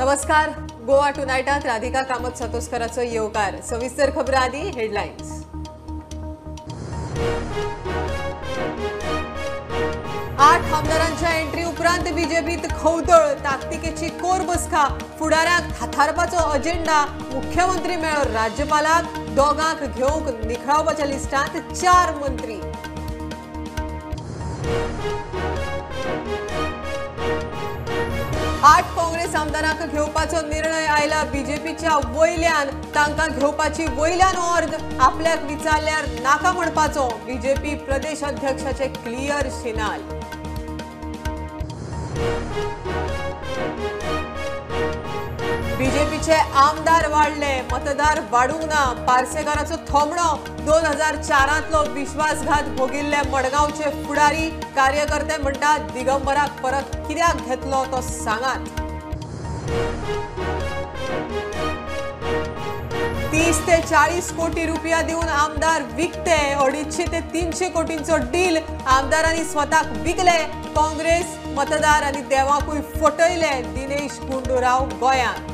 नमस्कार. गोवा टुनाइटात राधिका कामत सातोस्कराचो येवकार. सविस्तर खबर आदी हेडलाइन्स. 8 आमदारांच्या एंट्री उपरांत बीजेपीत खवदळ. ताकतिकेची कोर बसका. फुडाऱ्याक थाथारपाचो अजेंडा. मुख्यमंत्री मेळो राज्यपालाक. दोगांक घेवंक निखळावपाच्या लिस्टांत 4 मंत्री. आठ काँग्रेस आमदारांक घेवपाचो निर्णय आयला. बीजेपीच्या वयल्यान तांकां घेवपाची वयल्यान ऑर्द. आपल्याक विचारल्यार नाका म्हणपाचो. बीजेपी प्रदेश अध्यक्षाचे क्लियर सिग्नल. बीजेपीचे आमदार वाढले. मतदार वाढूंक ना. पार्सेकाराचो थोमणो. 2004 विश्वासघात भोगिल्ले मडगांवचे फुडारी. कार्यकर्ते म्हणटात दिगंबराक परत कित्याक घेतलो तो सांगात. 30 ते 40 कोटी रुपया दिवन आमदार विकते. 250 ते 300 कोटींचो डील. आमदारांनी स्वताक विकले. काँग्रेस मतदार आनी देवाकूय फटयले. दिनेश गुंडूराव गोंयांत.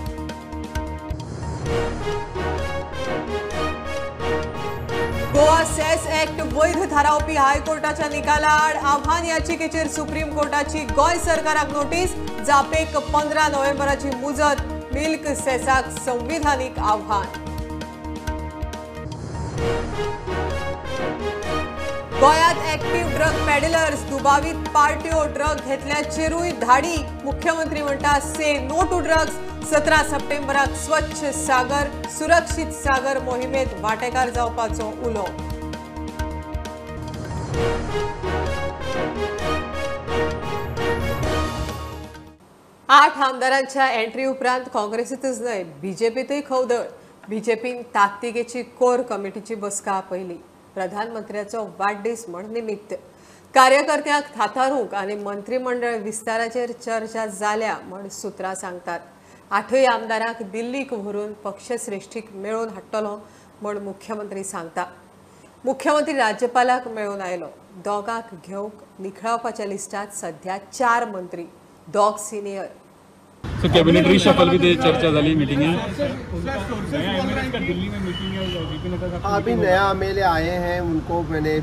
गोवा सेस एक्ट वैध थारावपी हायकोर्टाच्या निकाला आड आव्हान याचिकेचेर सुप्रीम कोर्टाची गोंय सरकाराक नोटीस. जापेक 15 नोव्हेंबराची मुजत. मिल्क सेसाक संविधानीक आव्हान. गोंयांत एक्टिव्ह ड्रग पेडलर्स. दुबावीत पार्ट्यो ड्रग घेतल्याचेरूय धाडी. मुख्यमंत्री म्हणटा से नो टू ड्रग्स. 17 सप्टेंबराक स्वच्छ सागर सुरक्षित सागर मोहिमेत वांटेकार जावपाचो उलो. आठ आमदारांच्या एंट्री उपरांत काँग्रेसीतच न्हय बीजेपीतूय खवदळ. बीजेपीन ताकतिकेची कोर कमिटीची बसका आपयली. प्रधानमंत्र्याचो वाडदीस म्हण निमित्त. कार्यकर्त्यांक थाथारूंक आनी मंत्रिमंडळ विस्ताराचेर चर्चा जाल्या म्हण सुत्रां सांगतात. 8 आमदारांक दिल्लीक व्हरून पक्षश्रेष्ठीक मेळोवन हाडटलो म्हण मुख्यमंत्री सांगता. मुख्यमंत्री राज्यपालाक मेळून आयलो. दोगांक घेवंक निखळावपाच्या लिस्टांत सध्या 4 मंत्री. दोग सिनियर. तो कैबिनेट रिशफल भी चर्चा जाली मीटिंग में. अभी नया एमएलए आए हैं, उनको मैंने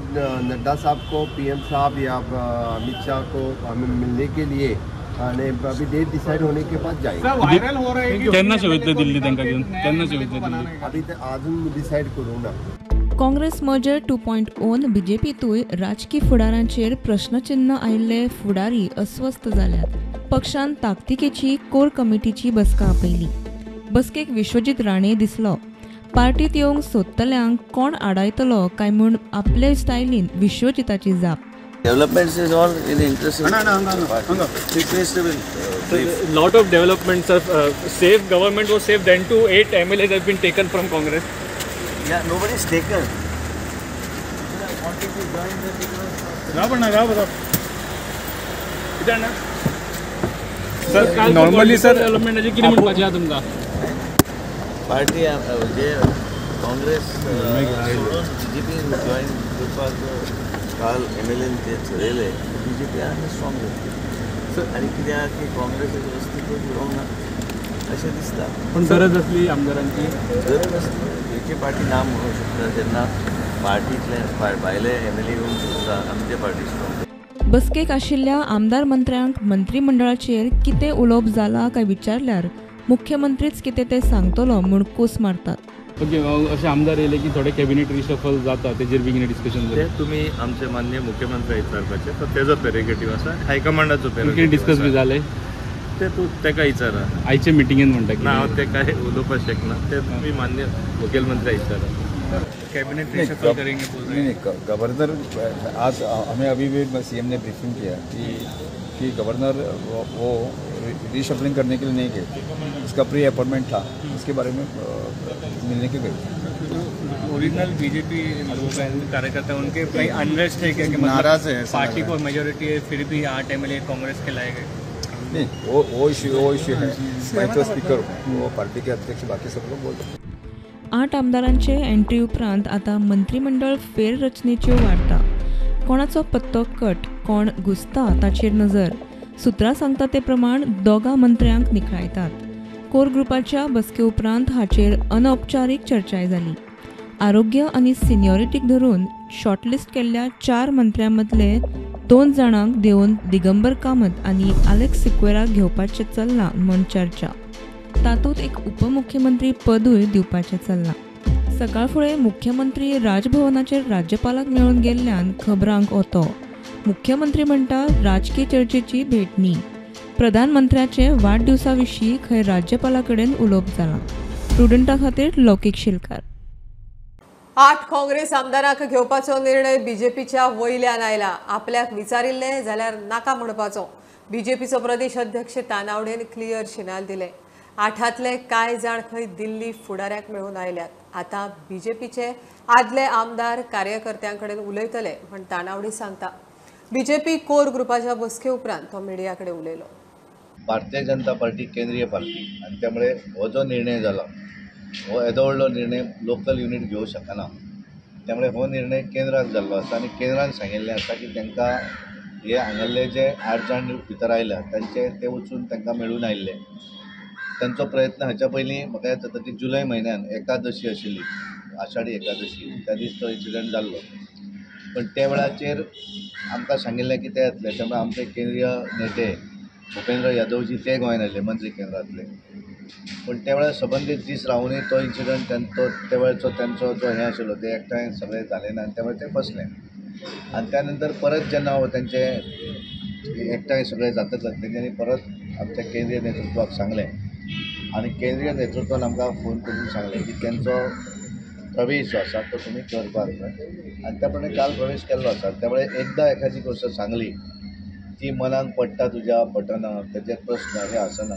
नड्डा साहब को, पीएम साहब या अमित शाह को हमें मिलने के लिए अभी डेट डिसाइड होने के बाद जाएंगे. वायरल हो रहे हैं केन्ना शोधले दिल्ली तांका घेऊन केन्ना शोधले दिल्ली. अभी तर अजून डिसाइड करू ना. काँग्रेस मर्जर 2.0 बीजेपीतूय राजकीय फुडारांचेर प्रश्नचिन्ह आयिल्ले फुडारी अस्वस्थ जाल्यात. पक्षान ताकतिकेची कोर कमिटीची बसका आपयली. बसकेक विश्वजीत राणे दिसलो. पार्टीत येवंक सोदतल्यांक कोण आडायतलो काय म्हूण आपले स्टायलीन विश्वजिताची जाप. Developments is all in the interest of lot of developments of safe government was safe then too 8 MLAs have been taken from Congress. Yeah, nobody is taken. Sir normally sir development किती म्हणपाचे आहा तुमका. Party जे Congress BJP join करपाक काल MLN ते ठरयले. BJP आनी strong जातली आनी कित्याक की काँग्रेसाचें अस्तित्व उरोंक ना अशें दिसता. पण गरज असली आमदारांची. गरज आसली खंयची पार्टी ना म्हणूंक शकता जेन्ना पार्टींतले भायले एमएलए येवंक शकता आमचे पार्टी स्ट्रॉंग. बसकेक आशिल्ल्या आमदार मंत्र्यांक मंत्रिमंडळाचेर कितें उलोवप जाला काय विचारल्यार मुख्यमंत्रीच कितें ते सांगतलो म्हूण कूस मारतात. ओके असे आमदार येले की थोडे कॅबिनेट रिशफल जाता तेजेर बेगीन डिस्कशन ते तुम्ही आमचे माननीय मुख्यमंत्री विचारपाचे तर तेजो प्रेरोगेटिव्ह आसा. हायकमांडाचो प्रेरोगेटिव्ह डिस्कस बी जाले ते तूं तेका विचारा. आयचे मिटिंगेन म्हणटा की ना हांव ते काय उलोवपाक शकना. ते तुम्ही माननीय मुख्यमंत्री विचारा. कैबिनेट रिशफल करेंगे बोल रहे हैं. गवर्नर आज हमें अभी भी सीएम ने ब्रीफिंग किया कि गवर्नर वो रीशफलिंग करने के लिए नहीं गए. उसका प्री अपॉइंटमेंट था, उसके बारे में मिलने के गए. ओरिजिनल बीजेपी कार्यकर्ता उनके कई अनरेस्ट है कि नाराज है. पार्टी को मेजोरिटी है फिर भी 8 MLA कांग्रेस के लाए गए. नहीं वो इश्यू है. मैं तो स्पीकर हूँ, वो पार्टी के अध्यक्ष बाकी सब लोग बोलते हैं. 8 आमदारांचे एंट्री उपरांत आता मंत्रिमंडळ फेररचनेच्यो वार्ता. कोणाचो पत्तो कट, कोण घुसता ताचेर नजर. सुत्रां सांगता ते प्रमाण दोगा मंत्र्यांक निखळायतात. कोर ग्रुपाच्या बसके उपरांत हाचेर अनौपचारीक चर्चाय जाली. आरोग्य आनी सिनियरिटीक धरून शॉर्टलिस्ट केल्ल्या 4 मंत्र्यां मदले 2 जाणांक देवन दिगंबर कामत आनी अलेक्स सिक्वेराक घेवपाचें चल्लां म्हूण चर्चा. तातूंत एक उपमुख्यमंत्री पदूय दिवपाचें चल्लां. सकाळ फुडें मुख्यमंत्री राजभवनाचेर राज्यपालाक मेळून गेल्ल्यान खबरांक ओतो. मुख्यमंत्री म्हणटा राजकीय चर्चेची भेट न्ही. प्रधानमंत्र्याचे वाडदिवसा विशीं खंय राज्यपाला कडेन उलोवप जालां. प्रुडंटा खातीर लौकीक शिलकार. 8 काँग्रेस आमदारांक घेवपाचो निर्णय बीजेपीच्या वयल्यान आयला. आपल्याक विचारिल्ले जाल्यार नाका म्हणपाचो. बीजेपीचो प्रदेश अध्यक्ष तानावडेन क्लियर शिनाल दिले. 8तले कांय जाण खंय दिल्ली फुडाऱ्याक मेळून आयल्यात. आतां बीजेपीचे आदले आमदार कार्यकर्त्यां कडेन उलयतले म्हण तानावडे सांगता. बीजेपी कोर ग्रुपाच्या बसके उपरांत तो मिडिया कडेन उलयलो. भारतीय जनता पार्टी केंद्रीय पार्टी आनी त्यामुळे हो जो निर्णय जाला हो येदो व्हडलो निर्णय लोकल युनिट घेवंक शकना. त्यामुळे हो निर्णय केंद्राक जाल्लो आसा आनी केंद्रान सांगिल्लें आसा की तांकां हे हांगाले जे 8 जाण भितर आयल्या तांचे ते वचून तांकां मेळून आयिल्ले. तांचो प्रयत्न हाच्या पयलीं म्हाका येता की जुलय म्हयन्यान एकादशी आशिल्ली, आषाढी एकादशी, त्या दीस तो इन्सिडंट जाल्लो. पण त्या वेळाचेर आमकां सांगिल्लें की ते येतले. त्यामुळे आमचे केंद्रीय नेते भुपेंद्र यादवजी ते गोंयांत आयले मंत्री केंद्रांतले. पण त्या वेळार संबंदीत दीस रावनूय तो इन्सिडंट त्या वेळेचो त्यांचो जो हें आशिल्लो ते एकठांय सगळे जाले ना आनी त्यामुळे ते फसले. आनी त्या नंतर परत जेन्ना तेंचे एकठांय सगळे जातकच तेंच्यांनी परत आमच्या केंद्रीय नेतृत्वाक सांगलें आनी केंद्रीय नेतृत्वान आमकां फोन करून सांगलें की तेंचो प्रवेश जो आसा तो तुमी करपाक जाय. आनी त्या प्रमाणे काल प्रवेश केल्लो आसा. त्यामुळे एकदां एखादी गोश्ट सांगली ती मनाक पडटा तुज्या पटना तेजेर प्रस्न हे आसना.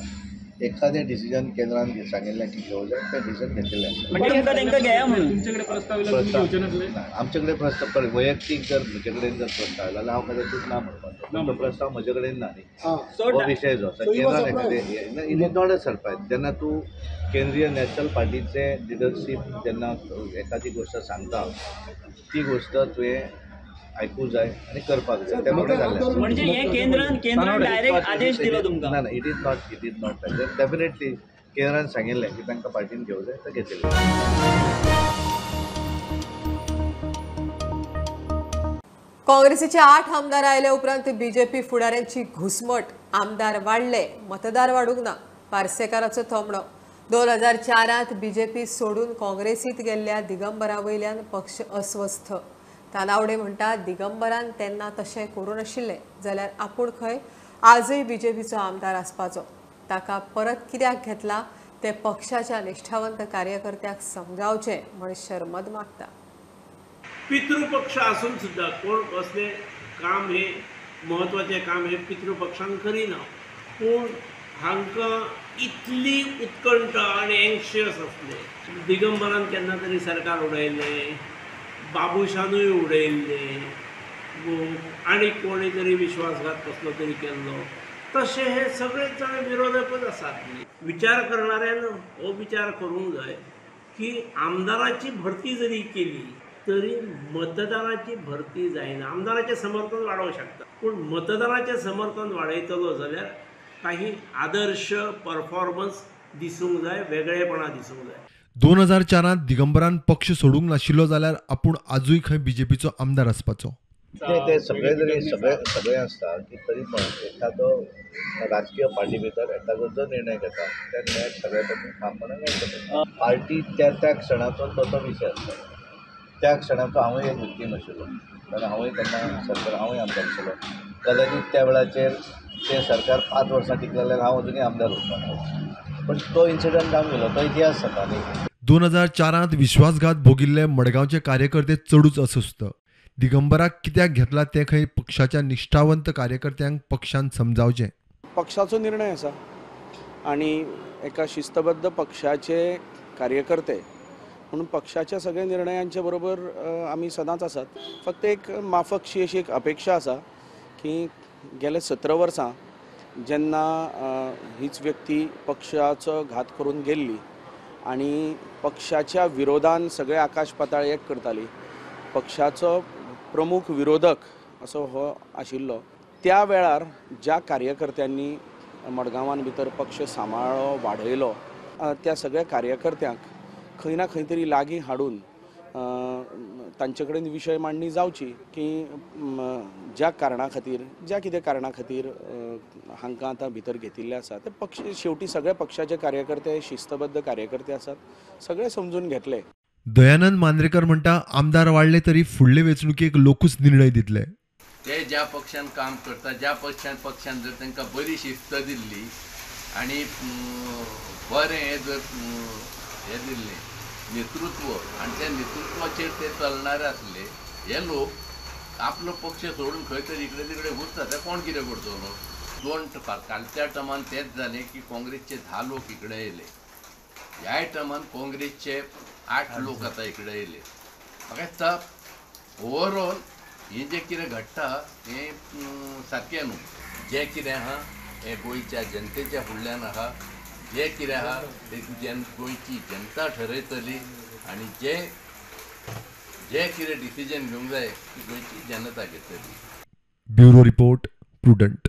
एखादें डिसिजन केंद्रान सांगिल्लें की घेवं जाय तें डिसिजन घेतिल्लें आसा. आमचे कडेन प्रस्ताव वैयक्तीक जर म्हजे कडेन जर प्रस्ताव आयलो जाल्यार हांव कदाचीत ना म्हणपाचो. तो प्रस्ताव म्हजे कडेन ना न्ही. हो विशय जो आसा केंद्रान एखादें it is not a surprise. जेन्ना तूं केंद्रीय नॅशनल पार्टीचे लिडरशीप जेन्ना एखादी गोश्ट सांगता ती गोश्ट तुवें आयकूंक जाय आनी करपाक जाय. त्या प्रमाणे जाल्लें. म्हणजे हे केंद्रान डायरेक्ट आदेश दिलो तुमकां? ना इट इज नॉट डेफिनेटली केंद्रान सांगिल्लें की तांकां पार्टीन घेवं जाय तर घेतलें. काँग्रेसीचे 8 आमदार आयले उपरांत बीजेपी फुडाऱ्यांची घुसमट. आमदार वाडले, मतदार वाडूंक ना. पार्सेकाराचो थोमणो. 2004 बीजेपी सोडून काँग्रेसीत गेल्ल्या दिगंबरा वयल्यान पक्ष अस्वस्थ. तानावडे म्हणटा दिगंबरान तेन्ना तशें करूं नाशिल्लें जाल्यार आपूण खंय आजूय बीजेपीचो आमदार आसपाचो. ताका परत कित्याक घेतला ते पक्षाच्या निश्ठावंत कार्यकर्त्याक समजावचें म्हण शर्मद मागता. पितृपक्ष असून सुद्धा कोण कसले काम हे महत्वाचे काम हे पितृपक्षान करिना. पूण हांकां इतली उत्कंठ आनी एंशियस आसले. दिगंबरान केन्ना तरी सरकार उडयलें, बाबुशानूय उडयल्लें, आनी कोणी तरी विश्वासघात कसलो तरी केल्लो. तशें हे सगळेच जाण विरोधकच आसात. विचार करणाऱ्यान हो विचार करूंक जाय की आमदाराची भरती जरी केली तरी मतदाराची भरती जायना. आमदाराचें समर्थन वाडोवंक शकता पूण मतदाराचें समर्थन वाडयतलो जाल्यार काही आदर्श परफॉर्मन्स दिसूंक जाय, वेगळेपणा दिसूंक जाय. 2004 दिगंबरान पक्ष सोडूंक नाशिल्लो जाल्यार आपूण आजूय खंय बीजेपीचो आमदार आसपाचो. ते सगळे जरी सगळे आसता की तरी पण एखादो राजकीय पार्टी भितर एखादो जो निर्णय घेता त्या निर्णयाक सगळ्या पक्षान काम करता. पार्टी त्या क्षणाचो तो विशय आसता. त्या क्षणाचो हांवूय एक व्यक्ती नाशिल्लो कारण हांवूय तेन्ना सरकार हांवूय आमदार आशिल्लो. कदाचित त्या वेळाचेर ते सरकार 5 वर्सां टिकलें जाल्यार हांव अजुनूय आमदार उरतालो. पण तो इन्सिडंट जावन गेलो, तो इतिहास जाता न्ही. 2004 विश्वासघात भोगिल्ले मडगांवचे कार्यकर्ते चडूच अस्वस्थ. दिगंबराक कित्याक घेतला ते खंय पक्षाच्या निश्ठावंत कार्यकर्त्यांक पक्षान समजावचें. पक्षाचो निर्णय आसा आनी एका शिस्तबद्ध पक्षाचे कार्यकर्ते म्हणून पक्षाच्या सगळ्या निर्णयांच्या बरोबर आमी सदांच आसात. फक्त एक माफकशी अशी एक अपेक्षा आसा की गेले 17 वर्सां जेन्ना हीच व्यक्ती पक्षाचो घात करून गेल्ली आनी पक्षाच्या विरोधान सगळे आकाश पाताळ एक करताली, पक्षाचो प्रमुख विरोधक असो हो आशिल्लो, त्या वेळार ज्या कार्यकर्त्यांनी मडगांवान भितर पक्ष सांबाळ्ळो वाडयलो त्या सगळ्या कार्यकर्त्यांक खंय ना खंय तरी लागीं हाडून तांचे कडेन विशय मांडणी जावची की ज्या कारणा खातीर ज्या कितें कारणा खातीर हांकां आतां भितर घेतिल्ले आसा ते पक्ष शेवटी सगळे पक्षाचे कार्यकर्ते शिस्तबद्ध कार्यकर्ते आसात सगळे समजून घेतले. दयानंद मांद्रेकर म्हणटा आमदार वाडले तरी फुडले वेंचणुकेक लोकूच निर्णय दितले. ते ज्या पक्षान काम करता ज्या पक्षान जर तांकां बरी शिस्त दिल्ली आनी बरें हे दिल्लें नेतृत्व आनी त्या नेतृत्वाचेर ते चलणारे आसले हे लोक आपलो पक्ष सोडून खंय तरी इकडे तिकडे वचता ते कोण कितें करतलो. कालच्या टर्मान तेच जालें की काँग्रेसचे 10 लोक इकडे येयले. ह्या टर्मान काँग्रेसचे 8 लोक आतां इकडे येयले. म्हाका दिसता ओवरऑल हे जे कितें घडटा हें सारकें न्हू. जें कितें आहा हें गोंयच्या जनतेच्या फुडल्यान आहा. जें कितें आहा तें गोंयची जनता ठरयतली आनी जे कितें डिसिजन घेवंक जाय ती गोंयची जनता घेतली. Bureau report prudent.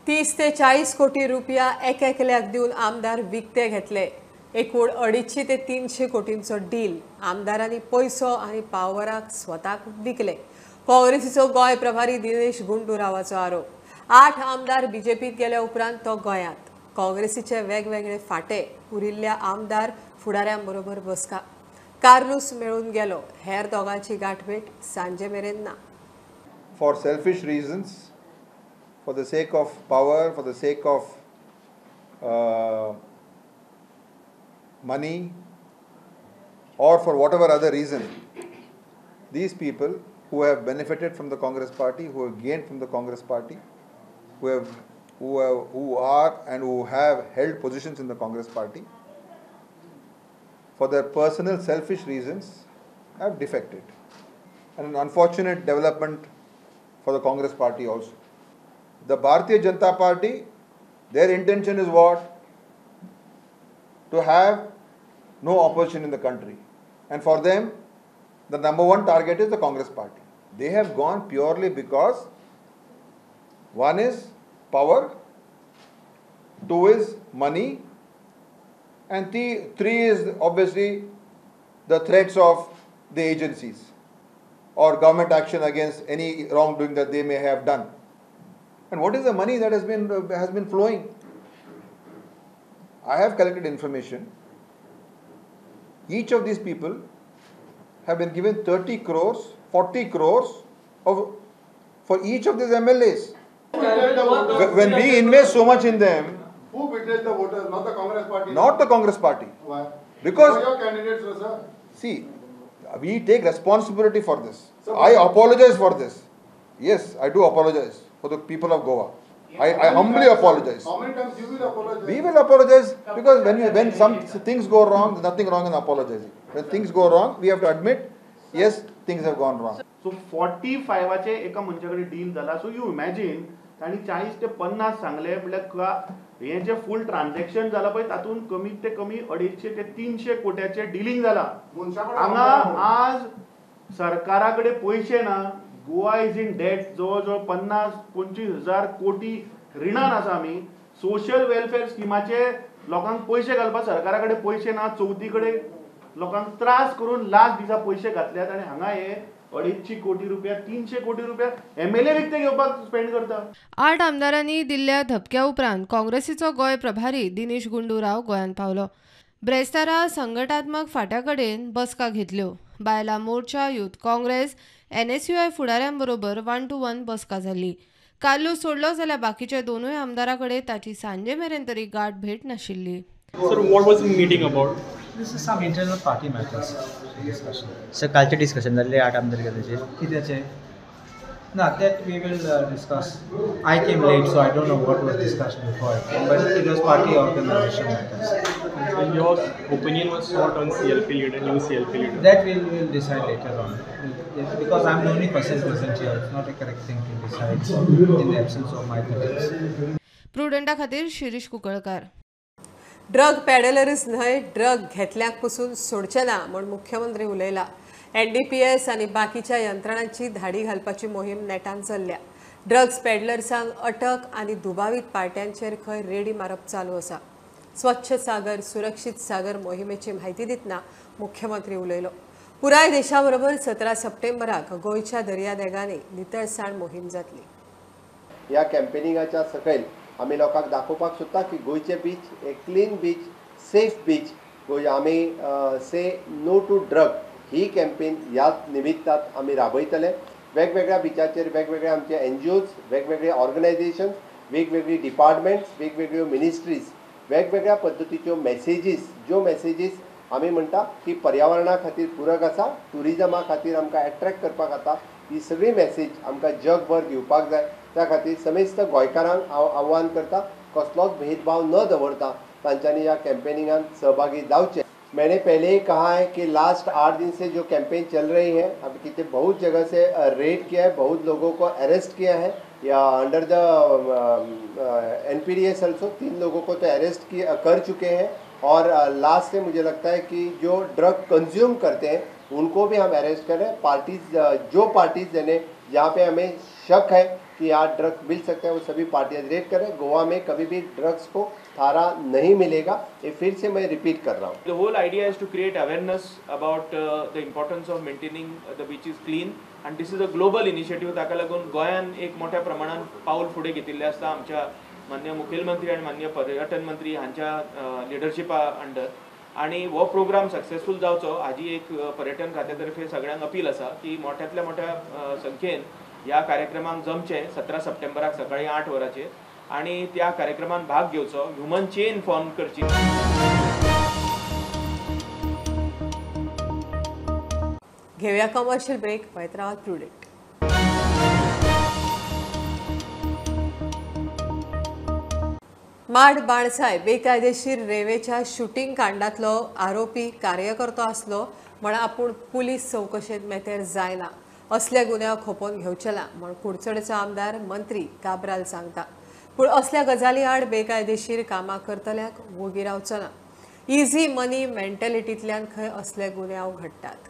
30 ते 40 कोटी रुपया एकल्याक दिवन आमदार विकते घेतले. एकूण 250 ते 300 कोटींचो डील आमदारांनी पैसो आनी पावराक स्वताक विकले. काँग्रेसीचो गोंय प्रभारी दिनेश गुंडूरावाचो आरोप. 8 आमदार बीजेपीत गेल्या उपरांत तो गोंयांत. काँग्रेसीचे वेगवेगळे फाटे उरिल्ल्या आमदार फुडाऱ्यांबरोबर बसका. कार्लूस मेळून गेलो. हेर दोगांची गाठभेट सांजे मेरेन ना. For selfish reasons, for the sake of power, for the sake of money, or for whatever other reason, these people who have benefited from the Congress party, who have gained from the Congress party, who are and who have held positions in the Congress party, for their personal selfish reasons, have defected. And an unfortunate development for the Congress party also. The Bharatiya Janata Party, their intention is what? To have no opposition in the country. And for them, the number one target is the Congress party. They have gone purely because one is power, 2 is money, and 3 is obviously the threats of the agencies or government action against any wrongdoing that they may have done. And what is the money that has been flowing? I have collected information. Each of these people have been given 30 crores, 40 crores for each of these MLAs. When we invest so much in them, who betrayed the voters? Not the Congress party. Not the Congress party. Why? Because your candidates, sir. See, we take responsibility for this. I apologize for this. Yes, I do apologize for the people of Goa. I humbly apologize. How many times you will apologize? We will apologize because when some things go wrong, there's nothing wrong in apologizing. When things go wrong, we have to admit, yes, things have gone wrong. So 45चे एका मनशाकडे deal झाला. So you imagine ताणी 40 ते 50 सांगले म्हटल्यार हे जे फुल transaction जाला पळय तातून कमीत ते कमी 250 ते 300 कोट्याचे डीलिंग जाला. हांगा आज सरकाराकडे पैसे ना. Goa is in debt. जवळजवळ 50-25 हजार कोटी रिणान आसा आमी. सोशल वेलफेअर स्किमाचे लोकांक पैसे घालपाक सरकाराकडे पैसे ना. चौथीकडे लोकांक त्रास करून लाख दिसा पैसे घातल्यात आनी हांगा हे 250 कोटी रुपया 300 कोटी रुपया MLA विकते घेवपाक स्पेंड करता. 8 आमदारांनी दिल्ल्या धपक्या उपरांत काँग्रेसीचो गोंय प्रभारी दिनेश गुंडूराव गोंयांत पावलो. ब्रेस्तारा संघटनात्मक फाट्या कडेन बसका घेतल्यो. बायला मोर्चा, युथ काँग्रेस, NSUI फुडाऱ्यांबरोबर 1-to-1 बसका जाली. कार्लूस सोडलो जाल्यार बाकीचे दोनूय आमदाराकडे ताची सांजे मेरेन तरी गाठ भेट नाशिल्ली. Sir, what was the meeting about? This is some internal party matters discussion. Sir, कालचे डिस्कशन जाल्ले 8 आमदार गेल्याचे कित्याचे? No, that we will discuss. I came late, so I don't know what was discussed before I came, but it was party organization matters. And your opinion was sought on CLP leader, new CLP leader? That we will decide later on. Because I'm the only person present here, it's not a correct thing to decide in the absence of my colleagues. प्रुडंटा खातीर Shirish Kunkalkar. Drug peddlers न्हय, drug घेतल्यांक पसून सोडचे ना म्हूण मुख्यमंत्री उलयला. NDPS आनी बाकीच्या यंत्रणांची धाडी घालपाची मोहीम नेटान चल्ल्या. ड्रग्स पेडलर्सांक अटक आनी दुबावीत पार्ट्यांचेर खंय रेडी मारप चालू आसा. स्वच्छ सागर सुरक्षीत सागर मोहिमेची म्हायती दितना मुख्यमंत्री उलयलो. पुराय देशाबरोबर 17 सप्टेंबराक गोंयच्या दर्यादेगांनी नितळसाण मोहीम जातली. ह्या कॅम्पेनिंगाच्या सकयल आमी लोकांक दाखोवपाक सोदता की गोंयचे बीच एक clean beach, safe beach. Goem आमी से नो टू ड्रग ही कॅम्पेन ह्या निमित्तात आमी राबयतले. वेगवेगळ्या बिचाचेर वेगवेगळे आमचे NGOs, वेगवेगळे ऑर्गनायझेशन्स, वेगवेगळी डिपार्टमेंट्स, वेगवेगळ्यो मिनिस्ट्रीज, वेगवेगळ्या पद्दतीच्यो ज्यो मेसेजीस आमी म्हणटा की पर्यावरणा खातीर पूरक आसा, टुरिजमा खातीर आमकां एट्रॅक्ट करपाक जाता, ही सगळी मेसेज आमकां जगभर दिवपाक जाय. त्या खातीर समेस्त गोंयकारांक हांव आव्हान करता, कसलोच भेदभाव न दवरता तांच्यांनी ह्या कॅम्पेनिंगात सहभागी जावचें. मैंने पहले ही कहा है कि लास्ट 8 दिन से जो कैंपेन चल रही है, अब कितने बहुत जगह से रेड किया है, बहुत लोगों को अरेस्ट किया है या अंडर द NPDS ऑल्सो 3 लोगों को तो अरेस्ट कर चुके हैं. और लास्ट से मुझे लगता है कि जो ड्रग कंज्यूम करते हैं उनको भी हम अरेस्ट करें. पार्टीज जहाँ पे हमें शक है कि यहाँ ड्रग्स मिल सकते हैं वो सभी पार्टियाँ रेड करें. गोवा में कभी भी ड्रग्स को थारा नहीं मिलेगा. ये फिर से मैं रिपीट कर रहा हूँ. The whole idea is to create awareness about the importance of maintaining the beaches clean, and this is a global initiative. ताका लागून गोंयान एक मोठ्या प्रमाणात पाऊल फुडें घेतिल्लें आसता आमच्या माननीय मुखेलमंत्री आणि माननीय पर्यटन मंत्री हांच्या लिडरशिपा अंडर. आणि हो प्रोग्राम सक्सेसफूल जावचो हाजी एक पर्यटन खात्या तर्फे सगळ्यांक अपील आसा की मोठ्यातल्या मोठ्या संख्येन ह्या कार्यक्रमाक जमचे 17 सप्टेंबराक सकाळी 8 वरांचेर आणि त्या कार्यक्रमात भाग घेवचो. ह्युमन चेन फॉर्म करची. घेऊया कमर्शियल ब्रेक. पळयत रावात प्रुडंट. माड बाणसाय बेकायदेशीर रेवेच्या शूटिंग कांडातलो आरोपी कार्यकर्तो आसलो म्हण आपूण पुलीस चौकशेंत मेतेर जायना असल्या गुन्यांव खोपोवन घेवचे ना म्हण कुडचडेचो आमदार मंत्री काब्राल सांगता. पूण असल्या गजाली आड बेकायदेशीर कामां करतल्यांक वोगी रावचो ना. इझी मनी मेंटॅलिटींतल्यान खंय असले गुन्यांव घडटात.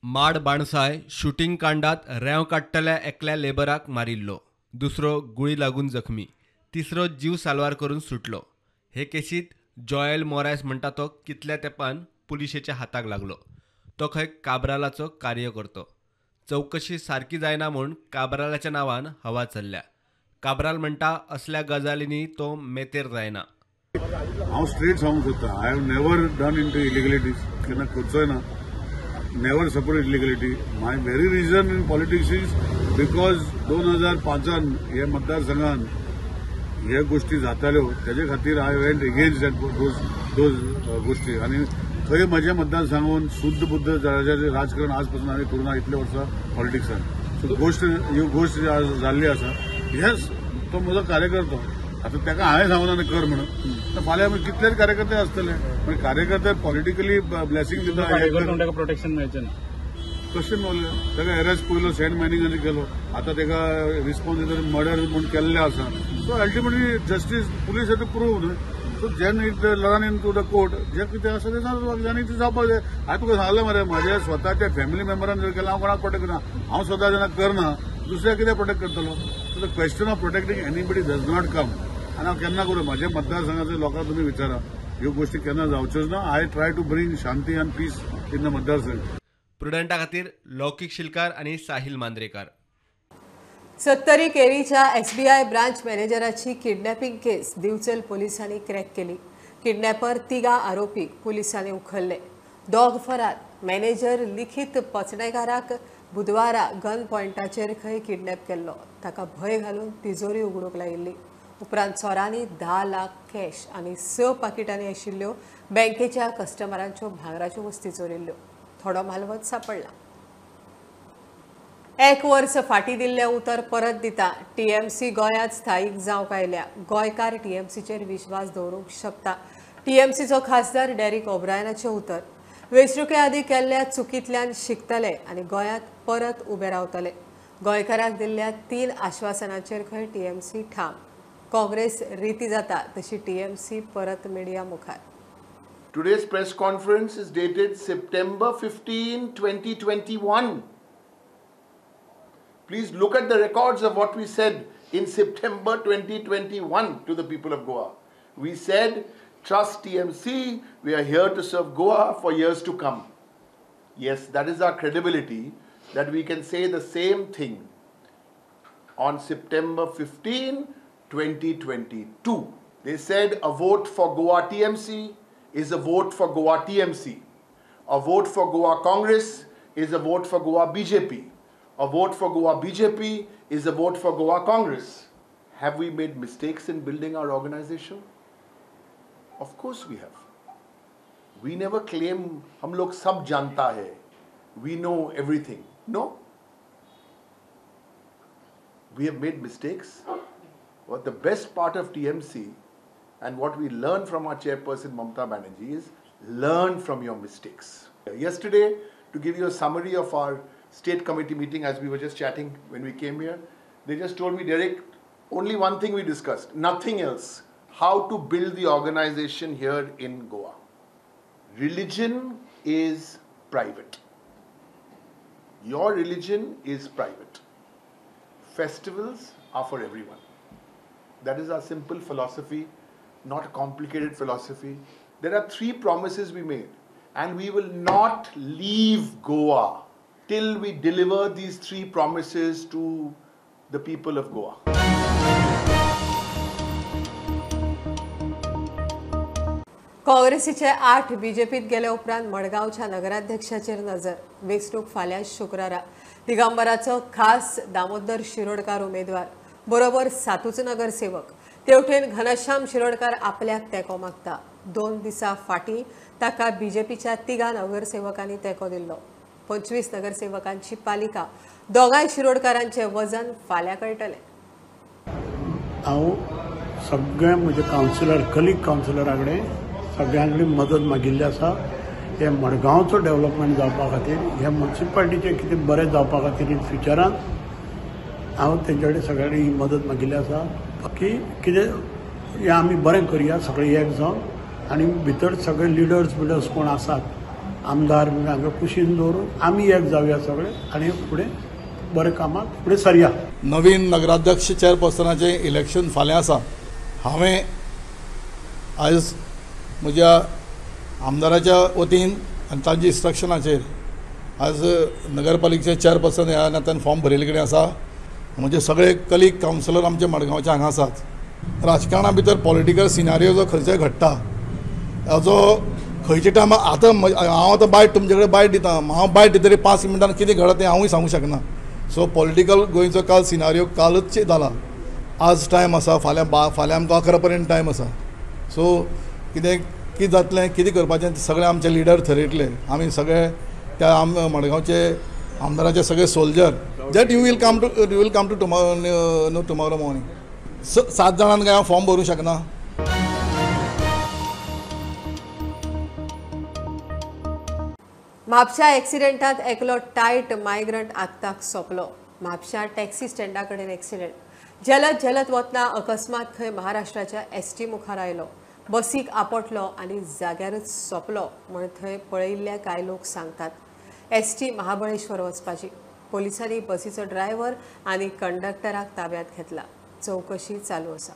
माड बाणसाय शूटिंग कांडात रेंव काडटल्या एकल्या लेबराक मारिल्लो, दुसरो गुळी लागून जखमी, तिसरो जीव साल्वार करून सुटलो. हे केसीत जॉयल मोरायस म्हणटा तो कितल्या तेंपान पुलिशेच्या हाताक लागलो. तो खंय काब्रालाचो कार्यकर्तो. चौकशी सारकी जायना म्हूण काब्रालाच्या नांवान हवा चल्ल्या. काब्राल म्हणटा असल्या गजालींनी तो मेतेर जायना. हांव स्ट्रेट सांगूंक सोदता, I have never done into illegalities. केन्ना करचोय ना. Never support illegality. My very reason in politics is because 2005 हे मतदारसंघान हे गोष्टी जाताल्यो तेजे खातीर आय वेंट एगेन्स्ट दोज गोष्टी. आनी थंय म्हज्या मतदारसंघान शुद्ध बुद्ध राजकारण आज पासून हांवें करूं ना इतले वर्सां पॉलिटिक्सान. सो ह्यो गोष्ट जाल्ली आसा. येस, तो म्हजो कार्यकर्तो. आतां ताका हांवें सांगूना कर म्हणून. फाल्यां कितलेच कार्यकर्ते आसतले. पण कार्यकर्ते पॉलिटिकली ब्लेसिंग दिता प्रोटेक्शन मेळचें ना. कशें मेळलें? ताका अरेस्ट पयलो सँड मायनिंगांनी केलो. आतां ताका रिस्पॉन्सिबल मर्डर म्हूण केल्लें आसा. So ultimately justice police have to prove न्हू. सो जेन it learn into the court जे कितें आसा तें जावपाक ते जावपाक जाय. हांवें तुका सांगलें मरे म्हाज्या स्वताच्या फॅमिली मेंबरान जर केलें हांव कोणाक प्रोटेक्ट करना. हांव स्वता जेन्ना करना दुसऱ्याक कितें प्रोटेक्ट करतलो. So the question of protecting anybody does not come. आनी हांव केन्ना करूं म्हाज्या मतदारसंघाच्या लोकांक तुमी विचारा. ह्यो गोष्टी केन्ना जावच्योच ना. आय ट्राय टू ब्रिंग शांती एंड पीस इन द मतदारसंघ. प्रुडंटा खातीर लौकीक शिलकार आनी साहिल मांद्रेकार. 70 केरीच्या SBI ब्रांच मॅनेजराची किडनॅपिंग केस दिवचल पोलिसांनी क्रॅक केली. किडनॅपर 3 आरोपीक पुलिसांनी उखल्ले. दोग फरार. मॅनेजर लिखीत पचणेकाराक बुधवारा गन पॉयंटाचेर खंय किडनॅप केल्लो. ताका भंय घालून तिजोरी उगडूंक लायिल्ली. उपरांत चोरांनी 10 लाख कॅश आनी 6 पाकिटांनी आशिल्ल्यो बँकेच्या कस्टमरांच्यो भांगराच्यो वस्ती चोरिल्ल्यो. थोडो मालवत सापडला. 1 वर्स फाटीं दिल्लें उतर परत दिता. TMC गोंयांत स्थायीक जावंक आयल्या. गोंयकार TMCचेर विश्वास दवरूंक शकता. TMCचो खासदार डेरिक ओब्रायनाचें उतर. वेंचणुके आदीं केल्ल्या चुकींतल्यान शिकतले आनी गोंयांत परत उबे रावतले. गोंयकारांक दिल्ल्या 3 आश्वासनांचेर खंय TMC ठाम. काँग्रेस रिती जाता तशी TMC परत मिडिया मुखार. Today's press conference is dated September 15, 2021. Please look at the records of what we said in September 2021 to the people of Goa. We said, trust TMC, we are here to serve Goa for years to come. Yes, that is our credibility, that we can say the same thing on September 15, 2022. They said a vote for Goa TMC is a vote for Goa TMC. A vote for Goa Congress is a vote for Goa BJP. A vote for Goa BJP is a vote for Goa Congress. Have we made mistakes in building our organization? Of course we have. We never claim, hum log sab janta hai. We know everything. No. We have made mistakes. But the best part of TMC and what we learn from our chairperson Mamata Banerjee is learn from your mistakes. Yesterday, to give you a summary of our state committee meeting as we were just chatting when we came here, they just told me, Derek, only one thing we discussed, nothing else. How to build the organization here in Goa. Religion is private. Your religion is private. Festivals are for everyone. That is our simple philosophy, not a complicated philosophy. There are 3 promises we made, and we will not leave Goa till we deliver these 3 promises to the people of Goa. काँग्रेसीचे 8 बीजेपीत गेले उपरांत मडगावच्या नगराध्यक्षाचेर नजर. वेंचणूक फाल्यां शुक्रारा. दिगंबराचो खास दामोदर शिरोडकार उमेदवार बरोबर 7 नगरसेवक. तेवटेन घनश्याम शिरोडकार आपल्याक तेको मागता. 2 दिसा फाटीं ताका बीजेपीच्या 3 नगरसेवकांनी तेको दिल्लो. 25 नगरसेवकांची पालिका. दोगांय शिरोडकारांचे वजन फाल्यां कळटलें. हांव सगळ्या म्हजे कावन्सिलर कलीग कावन्सिलरा कडेन सगळ्यांनी मदत मागिल्ली आसा. हे मडगांवचो डेव्हलपमेंट जावपा खातीर, ह्या म्युन्सिपालिटीचें कितें बरें जावपा खातीर इन फ्युचरान हांव तेंचे कडेन सगळ्यांनी ही मदत मागिल्ली आसा की कितें हें आमी बरें करया सगळें एक जावन, आनी भितर सगळे लिडर्स कोण आसात आमदार हांगा कुशीन दवरून आमी एक जावया सगळे आनी फुडें बरें कामाक फुडें सरया. नवीन नगराध्यक्ष चेअरपर्सनाचें इलेक्शन फाल्यां आसा. हांवें आयज म्हज्या आमदाराच्या वतीन आनी तांच्या इन्स्ट्रक्शनाचेर आज नगरपालिकेचे चेअरपर्सन ह्या नात्यान फॉर्म भरिल्ले कडेन आसा. म्हणजे सगळे कलीग कावन्सिलर आमचे मडगांवचे हांगा आसात. राजकारणा भितर पॉलिटिकल सिनारियो जो खंयचोय घडटा हाजो खंयच्या टायमार आतां हांव आतां बायट तुमचे कडेन बायट दिता, हांव बायट दितरी 5 मिनटान कितें घडत तें हांवूय सांगूंक शकना. सो पॉलिटिकल गोंयचो काल सिनारियो कालच जाला. आज टायम आसा, फाल्यां आमकां 11 पर्यंत टायम आसा. सो कितें जातलें कितें करपाचें सगळें आमचे लिडर थरयतले. आमी सगळे त्या मडगांवचे आमदाराचे सगळे soldier that you will come to tomorrow morning. 7 जाणांक हांव फॉर्म भरूंक शकना. म्हापशा एक्सिडेंटात एकलो टायट मायग्रंट आगताक सोंपलो. म्हापशा टॅक्सी स्टँडा कडेन एक्सिडेंट. झलत वतना अकस्मात थंय महाराष्ट्राच्या एसटी मुखार आयलो. बसीक आपटलो आनी जाग्यारच सोंपलो म्हण थंय पळयिल्ले कांय लोक सांगतात. एसटी महाबळेश्वर वचपाची. पोलिसांनी बसीचो ड्रायव्हर आनी कंडक्टराक ताब्यांत घेतला. चवकशी चालू आसा.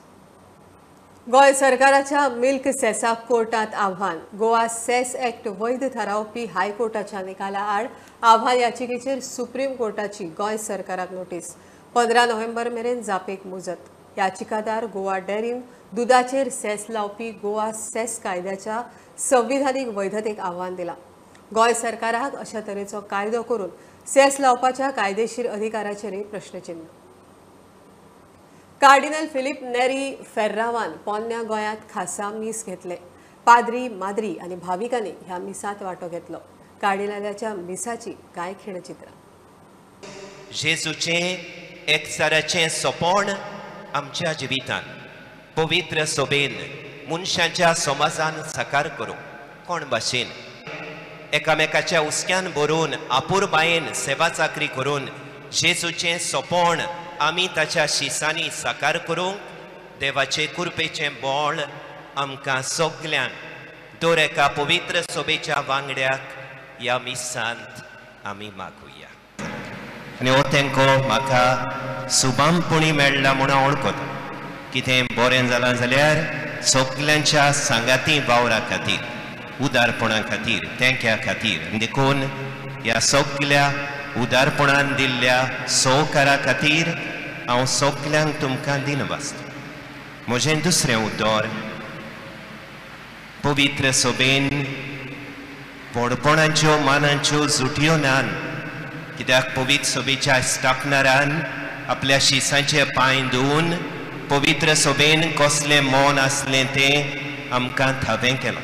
गोंय सरकाराच्या मिल्क सेसाक कोर्टांत आव्हान. गोवा सेस एक्ट वैध थारावपी हायकोर्टाच्या निकाला आड आव्हान याचिकेचेर सुप्रीम कोर्टाची गोंय सरकाराक नोटीस. 15 नोव्हेंबर मेरेन जापेक मुजत. याचिकादार गोवा डेरीन दुधाचेर सेस लावपी गोवा सेस कायद्याच्या संविधानीक वैधतेक आव्हान दिला. गोंय सरकाराक अशा तरेचो कायदो करून सेस लावपाच्या कायदेशीर अधिकाराचेरय प्रश्नचिन्ह. कार्डिनल फिलिप नेरी फेर्रावान पोन्न्या गोंयांत खासा मीस घेतले. पाद्री माद्री आनी भाविकांनी ह्या मिसांत वांटो घेतलो. कार्डिनलाच्या मिसाची कांय खिणचित्रां. जेजूचें एकचाराचें सोंपण आमच्या जिवितांत पवित्र सोबेन मनशाच्या समाजान साकार करूंक कोण भाशेन एकामेकाच्या उस्क्यान भरून आपुरबायेन सेवा चाकरी करून जेजूचें सोंपण आमी ताच्या शिसांनी साकार करूंक देवाचे कृपेचें बोळ आमकां सगल्यांक दर एका पवित्र सोबेच्या वांगड्याक ह्या मिसांत आमी मागुया. आनी हो तेंको म्हाका सुबामपणी मेळ्ळा म्हूण हांव वळखता. कितें बरें जालां जाल्यार सगल्यांच्या सांगाती वावरा खातीर, उदारपणा खातीर, तेंक्या खातीर आनी देखून ह्या सगल्या उदारपणान दिल्ल्या सहकारा खातीर हांव सगल्यांक तुमकां दिनवासता. म्हजें दुसरें उतर पवित्र सभेन व्हडपणाच्यो मानाच्यो जुटयो नान, कित्याक पवित्र सभेच्या स्थापनारान आपल्या शिसाचे पांय धुवन पवित्र सभेन कसलें मौन आसलें तें आमकां थावें केलां.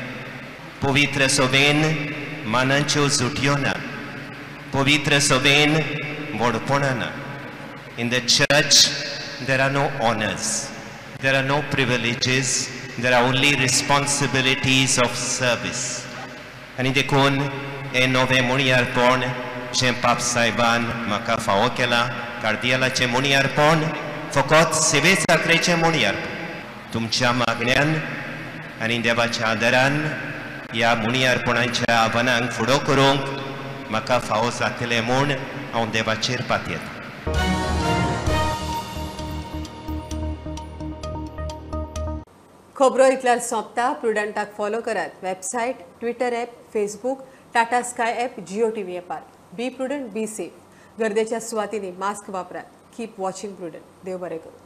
पवित्र सभेन मानाच्यो जुटयो ना, पवित्र सभेन व्हडपणां ना. In the church there are no honors, there are no privileges, there are only responsibilities of service. आनी देखून हे नवें मुणयारपण जें पाप साहेबान म्हाका फावो केलां, कार्दियालाचें मुणयारपण फकत सेवे चाकरेचें मुणयारपण. तुमच्या मागण्यांन आनी देवाच्या आदारान ह्या मुणयारपणाच्या आव्हानांक फुडो करूंक म्हाका फावो जातलें म्हूण हांव देवाचेर पातयेतां. खबरो इतल्यार सोंपता. प्रुडंटाक फॉलो करात. Website, Twitter app, Facebook, Tata Sky app, Jio TV ॲपार. Be prudent, be safe. गर्देच्या सुवातींनी मास्क वापरात. Keep watching prudent. देव बरें करूं.